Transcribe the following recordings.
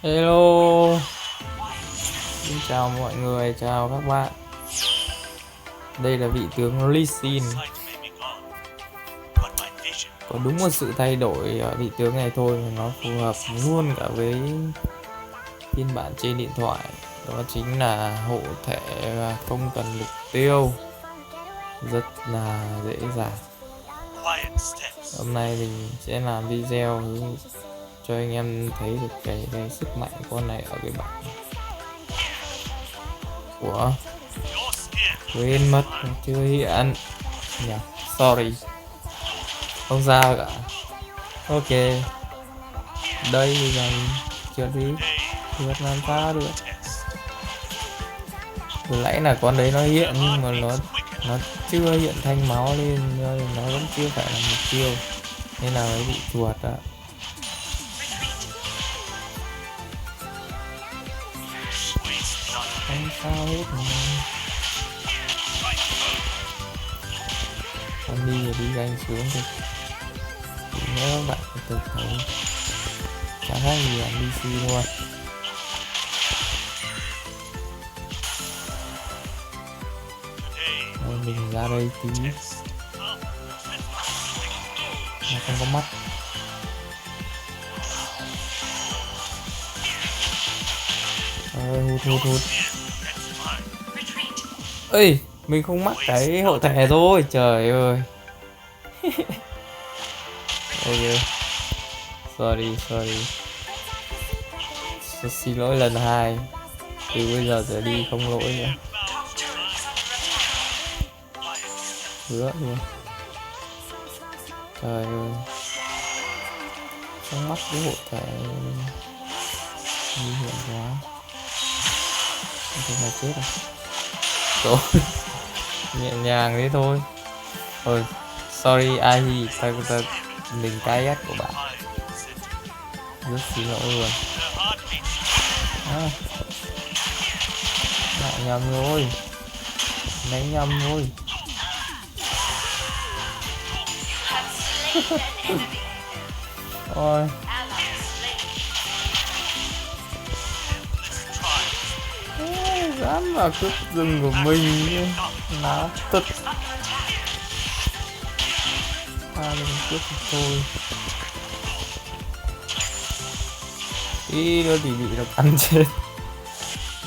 Hello, xin chào mọi người, chào các bạn. Đây là vị tướng Lee Sin. Có đúng một sự thay đổi ở vị tướng này thôi mà nó phù hợp luôn cả với phiên bản trên điện thoại. Đó chính là hộ thể và không cần mục tiêu, rất là dễ dàng. Hôm nay mình sẽ làm video cho anh em thấy được cái sức mạnh của con này ở cái bản của quên mất chưa hiện nhỉ, sorry, không sao cả. Ok, đây bây giờ mình chưa biết làm sao được. Từ nãy là con đấy nó hiện nhưng mà nó chưa hiện thanh máu lên nên nó vẫn chưa phải là mục tiêu nên là mới bị chuột đó. Không sao hết mà. Con đi thì đi ganh xuống thôi. Nếu các bạn tự thấy chẳng khác gì là DC luôn. Rồi mình ra đây tí. Nó không có mắt. Hút. Ê, mình không mắc cái hộ thể thôi, trời ơi. Ok, sorry. Xin lỗi lần hai. Từ bây giờ trở đi không lỗi nữa. Hứa luôn. Trời ơi. Không mắc cái hộ thể nguy hiểm quá. Không phải chết à? Rồi. Nhẹ nhàng thế thôi. Thôi, sorry ai mình cái ghét của bạn. Rất xin lỗi luôn. Lại nhầm rồi. Đánh nhầm thôi. Ôi. Dám vào cướp rừng của mình nào thật. Mình cướp thôi. Tí nữa thì bị nó cắn chết.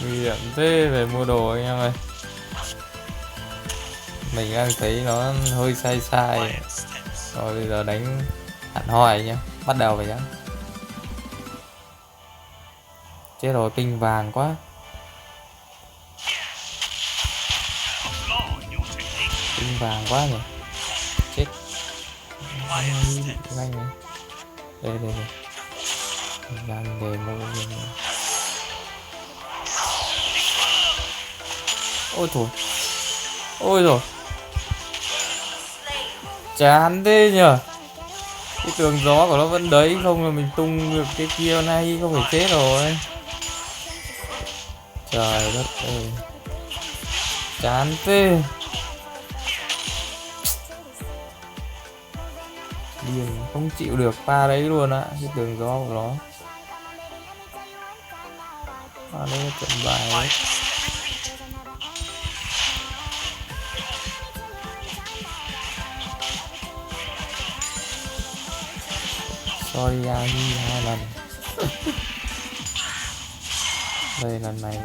Nguy hiểm thế, về mua đồ anh em ơi. Mình đang thấy nó hơi sai. Rồi bây giờ đánh hẳn hoi nhá. Bắt đầu vậy nhá. Chết rồi, ping vàng quá. Ping vàng quá nhỉ. Chết. Nhanh này. Đây. Đang để mua. Ôi rồi. Chán thế nhờ. Cái tường gió của nó vẫn đấy, không là mình tung được cái kia này không phải chết rồi. Trời đất ơi. Chán thế. Điên, không chịu được pha đấy luôn á, cái tường gió của nó. Pha đấy trận bài đấy. Sorry Ami 2 lần. Đây lần này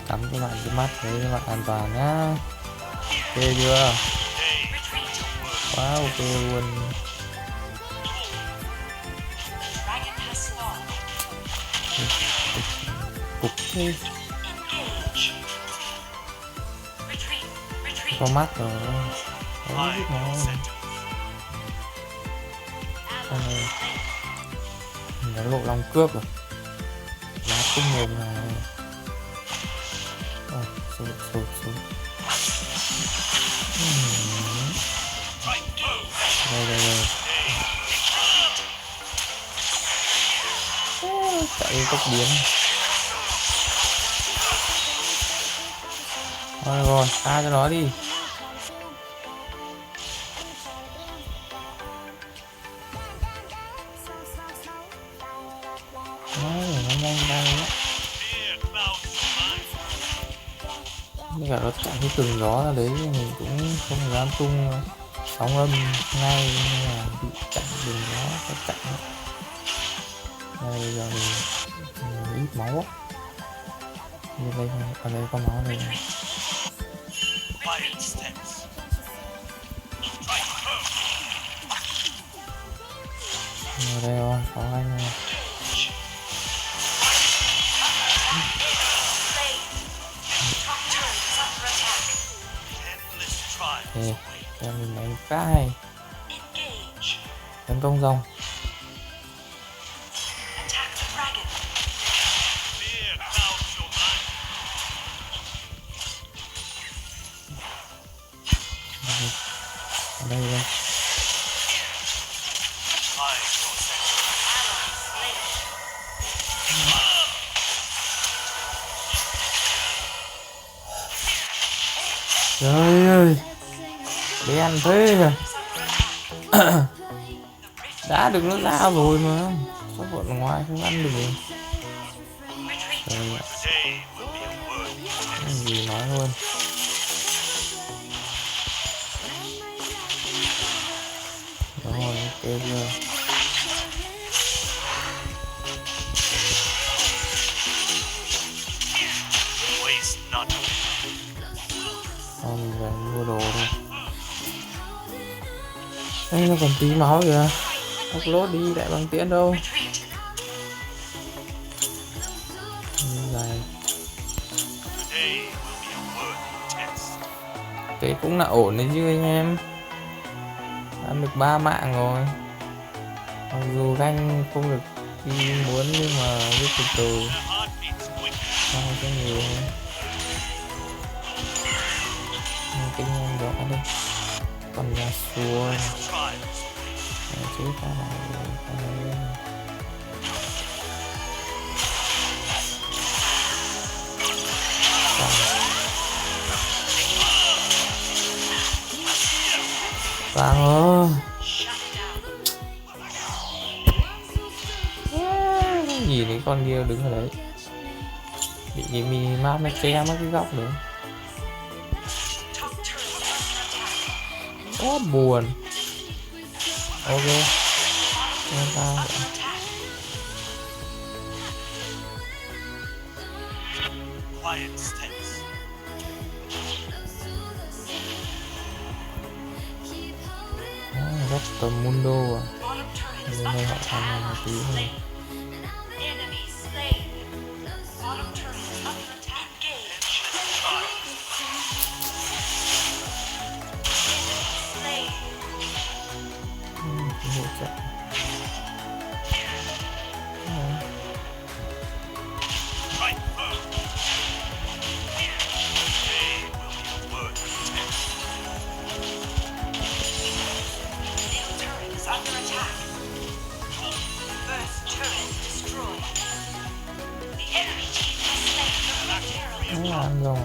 cắm các bạn cái mắt đấy các bạn an toàn nhá. Ok chưa? Quá ok luôn. Cục thế. Có mắt rồi. Đấy biết mà. Con này nó lộ lòng cướp rồi. Lá tung mồm này. Sụt. Đây. Chạy tốc biến. Rồi, tha cho nó đi. nó nhanh tay á, với cả nó chặn cái tường gió ra đấy mình cũng không dám tung sóng âm ngay nên là bị chặn tường gió phải chặn đó. Đây bây giờ mình ít máu á, ở đây có máu này. Ở đây rồi, có anh này. Okay, cho mình đánh cái tấn công rồng. Ở đây đây. Trời ơi, đen thế à. Đã được nó ra rồi mà sao bọn ngoài không ăn được rồi. Trời ơi, cái gì nói luôn. Rồi ok chưa. Không phải mua đồ thôi. Đây nó còn tí máu kìa. Upload đi đại bằng tiễn đâu. Dài. Cái cũng là ổn đấy chứ anh em. Ăn được 3 mạng rồi. Mặc dù ganh không được như muốn nhưng mà rất từ từ. Sao cho nhiều hơn. Kinh em rõ đi. Còn ra xua chứ cái này vàng ơi. Gì đấy con kia đứng ở đấy bị cái minimap nó che mất cái góc nữa. Quá buồn. Ok nên tao rất tầm mundo à, nên đây họ làm một tí thôi. Hỗ trợ nó ăn rồi.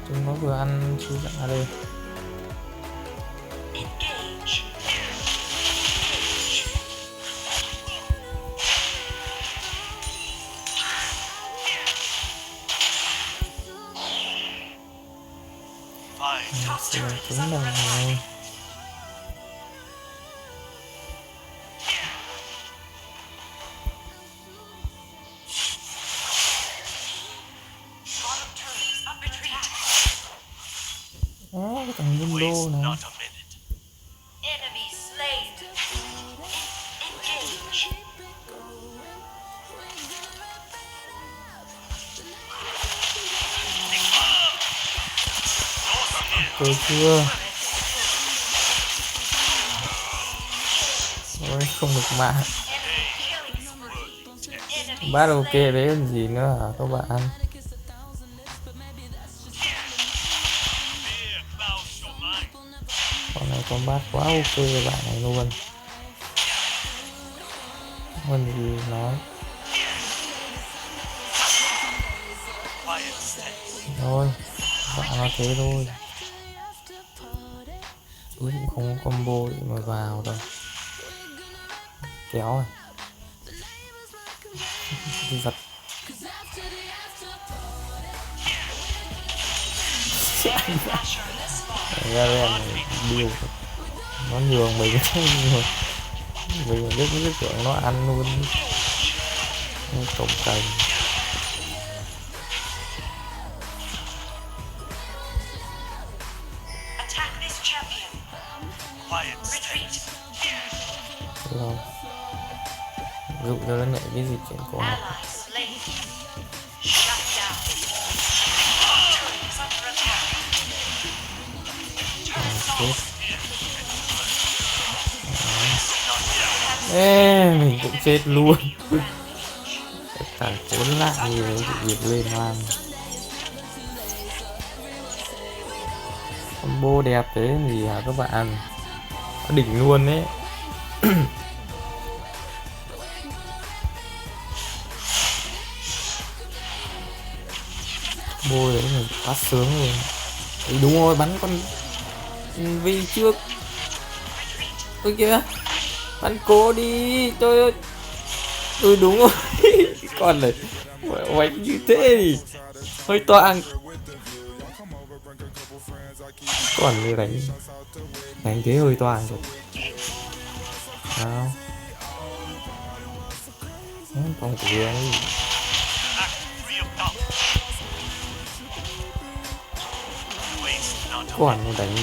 Chúng nó vừa ăn chú dạng ở đây. Chúng đồng rồi. Đó, cái thằng Mundo này. Tôi chưa. Ôi không được mạng. Bát ok đấy còn gì nữa hả các bạn. Con này con bát quá ok bạn này luôn. Hơn gì nói. Thôi bạn nó thế thôi. Cũng không có combo để mà vào đâu. Kéo này. Đi giật. Garen này điêu. Nó nhường mình mình biết cái tưởng nó ăn luôn. Nó cổng cành. Rồi. Dụ cho nó nhảy cái gì chuyển của nó. Chết. Ê, mình cũng chết luôn. Thằng trốn lại gì đấy bị dịp lên hoang. Combo đẹp thế gì hả các bạn? Nó đỉnh luôn đấy. Combo đấy là quá sướng luôn. Đấy, đúng rồi, bắn con Vi trước. Ôi kìa, bắn cố đi, trời ơi. Ừ đúng rồi. Con này oánh như thế thì hơi toang. Còn như đánh thế hơi toang rồi. Nào. Con của ấy. Còn nó đánh.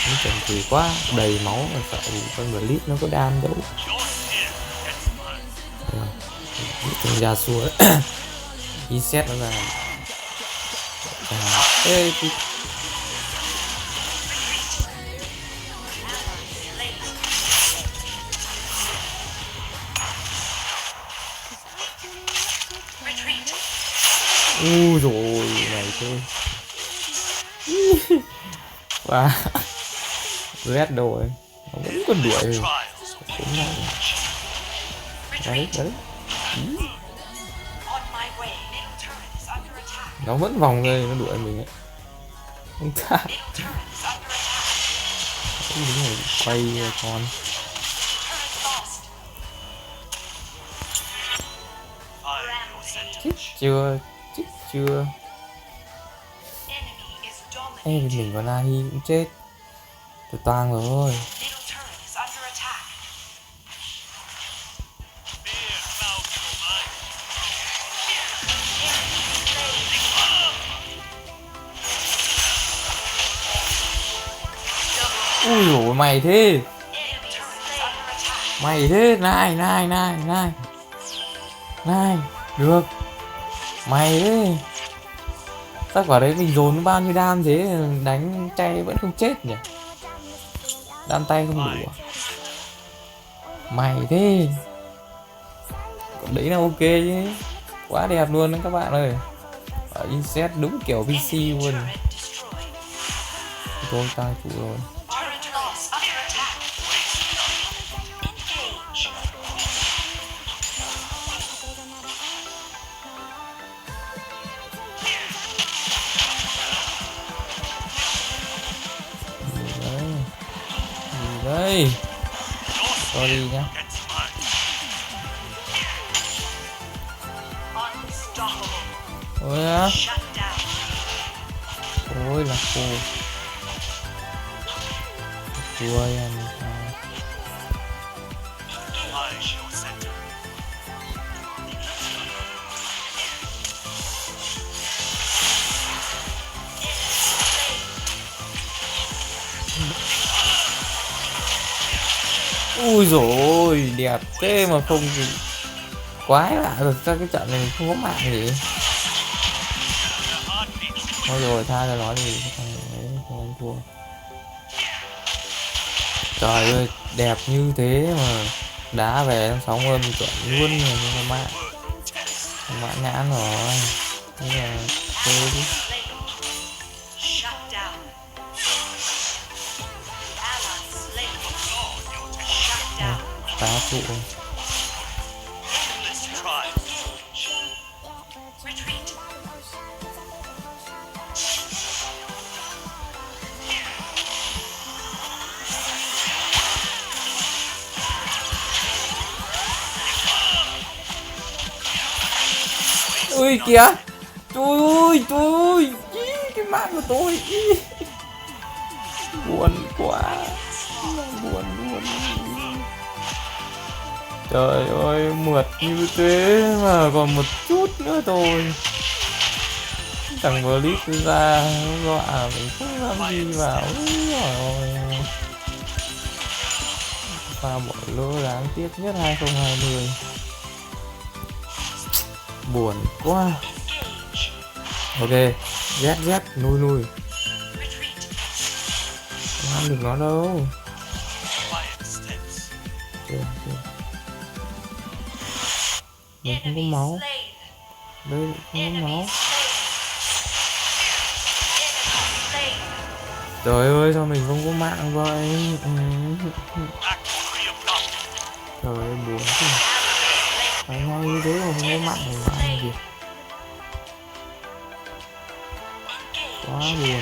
Nó trần trừ quá, đầy máu mà sợ vì con Blitz nó có đam đâu. Từng ra xuống. Ý xét nó ra. Ê, thì... rồi này thôi. Và red đồ ấy. Nó vẫn còn đuổi rồi. Đấy, đấy. Nó vẫn vòng đây, nó đuổi mình ấy. Không ta. Đúng rồi, quay con. Chết chưa, chết chưa. Ê, mình có Nahi cũng chết. Tôi toang rồi. Ui dồi mày thế. Mày thế, này. Được. Mày thế. Sao quả đấy mình dồn bao nhiêu đam thế đánh chay vẫn không chết nhỉ? Đam tay không đủ à? Mày thế. Còn đấy là ok chứ. Quá đẹp luôn đó các bạn ơi. Ở Inset đúng kiểu PC luôn. Tôi ta chủ rồi. Đây. Sorry nhá. Ôi á. Ôi là cô. Thua em. Ui dồi đẹp thế mà không gì. Quái lạ rồi, sao cái trận này không có mạng gì. Thôi rồi tha cho nó đi, không anh thua. Trời ơi đẹp như thế mà đá về nó sóng âm chuẩn luôn rồi, nhưng mà mạng nhãn rồi. Bây giờ chơi đi. Phá trụ. Ui kìa. Trời ơi, cái mạng của tôi. Buồn quá. Buồn luôn. Trời ơi, mượt như thế mà còn một chút nữa thôi. Thằng Blitz ra dọa mình không làm gì vào. Rồi. Pha bỏ lỡ đáng tiếc nhất 2020. Buồn quá. Ok, Z nuôi không ăn được nó đâu. Mình không có máu. Đây không có máu. Trời ơi sao mình không có mạng vậy. Trời ơi buồn quá. Phải ngay như thế mà không có mạng thì mà ăn gì. Quá buồn.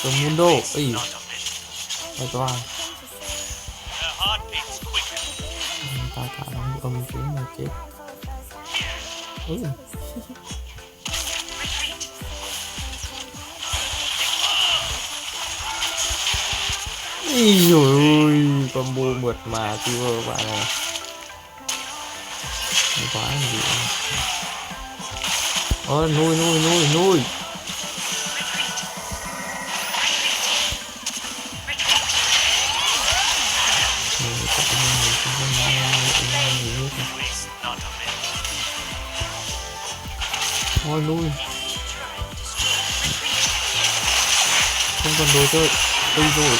Cái mundo. Ý. Phải toàn. Ta thả nó âm xuống mà chết. Ý dồi ôi, combo mượt mà chưa bạn này. Quá gì. Nuôi. Thôi nuôi. Không còn đồ chơi. Đây rồi.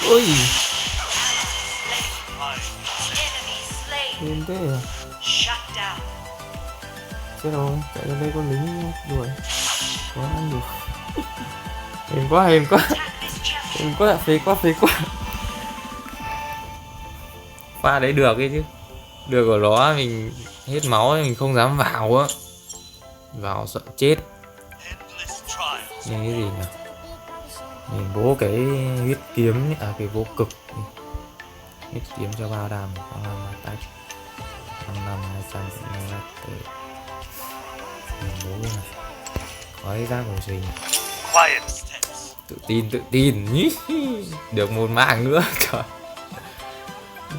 Ôi. Lên thế à? Chết rồi, chạy ra đây có lính đuổi. Có ăn được. Hên quá, phê quá. Pha đấy được ấy chứ. Được ở đó mình hết máu ấy, mình không dám vào á. Vào sợ chết. Nhưng cái gì nhỉ? Mình bố cái huyết kiếm, cái vô cực. Huyết kiếm cho bao đàm, khoảng 5 năm 200 mình bố cái này. Khói ra của mình. Tự tin. Được một mạng nữa. Trời.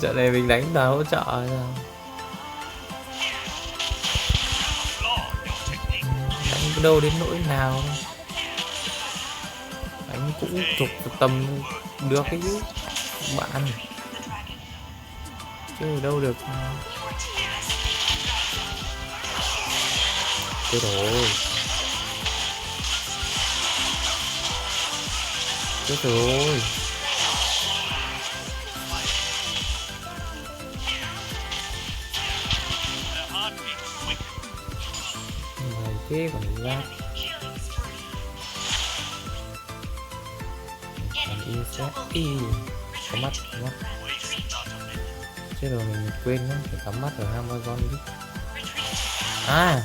Trận này mình đánh vào hỗ trợ rồi. Đánh đâu đến nỗi nào. Đánh cũng chục tầm được cái chứ bạn. Chứ đâu được. Chết rồi. Chết rồi. Này thế còn ra. Còn có mắt. Chết rồi mình quên mất phải cắm mắt ở Amazon đi. À.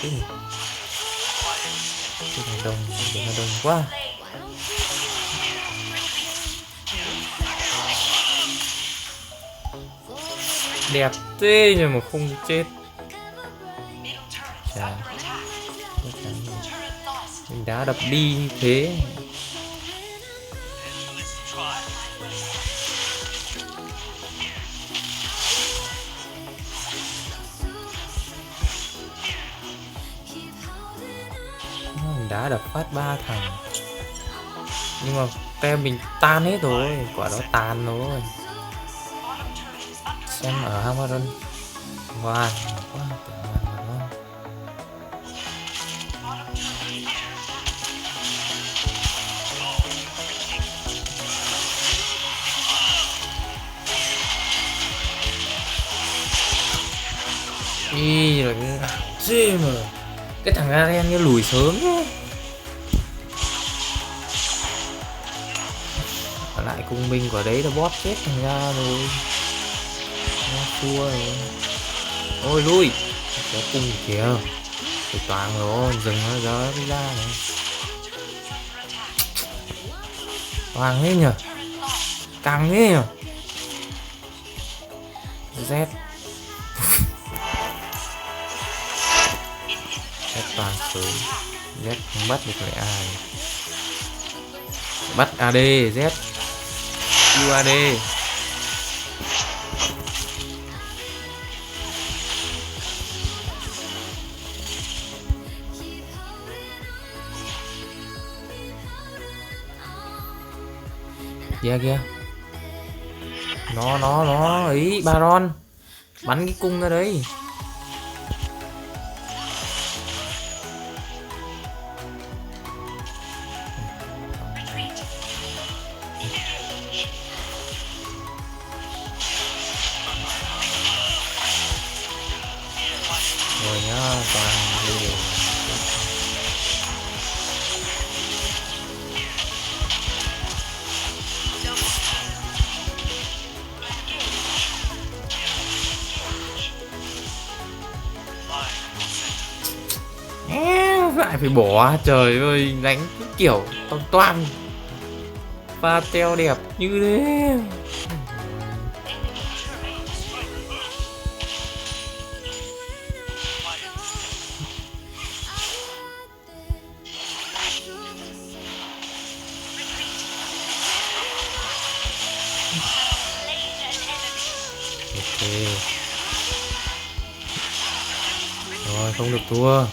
Cái này đông quá. Đẹp thế nhưng mà không chết. Chà. Mình đã đập đi như thế. Mình đã đập phát 3 thằng. Nhưng mà tem mình tan hết rồi. Quả đó tàn rồi. Xem ở Amazon. Wow, quá đi rồi gì mà cái thằng Garen như lùi sớm ấy. Ở lại cùng mình quả đấy là bot chết thành ra rồi, nó thua rồi. Ôi lui có cung kìa, thì toàn rồi dừng nó rớt ra này, toàn thế nhở, càng thế nhở. Z Z toàn sớm, Z không bắt được lại ai, bắt AD Z Q AD. Kìa kìa, nó ấy Baron bắn cái cung ra đấy. Rồi nhá, toàn đều lại phải bỏ, trời ơi đánh cái kiểu toàn toàn pha teo đẹp như thế. Ok rồi, không được thua,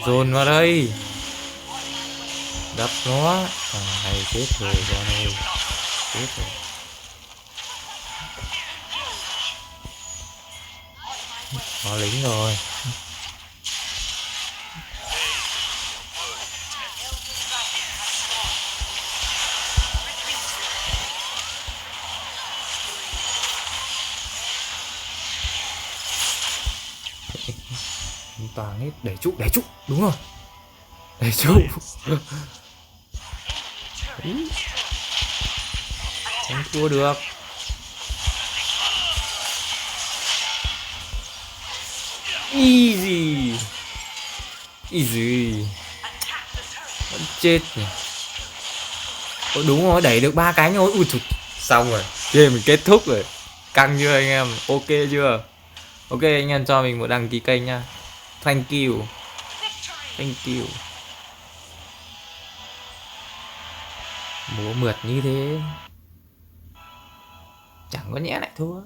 dồn vào đây đập nó. Này chết rồi con ơi, chết rồi. Có lính rồi. Toàn hết đẩy trụ đúng rồi, đẩy trụ. Không thua được. Easy easy, vẫn chết nhỉ. Ôi, đúng rồi, đẩy được 3 cánh rồi. Ui trời, xong rồi, game mình kết thúc rồi. Căng chưa anh em, ok chưa? Ok anh em cho mình một đăng ký kênh nha. Thank you, thank you. Múa mượt như thế chẳng có nhẽ lại thua.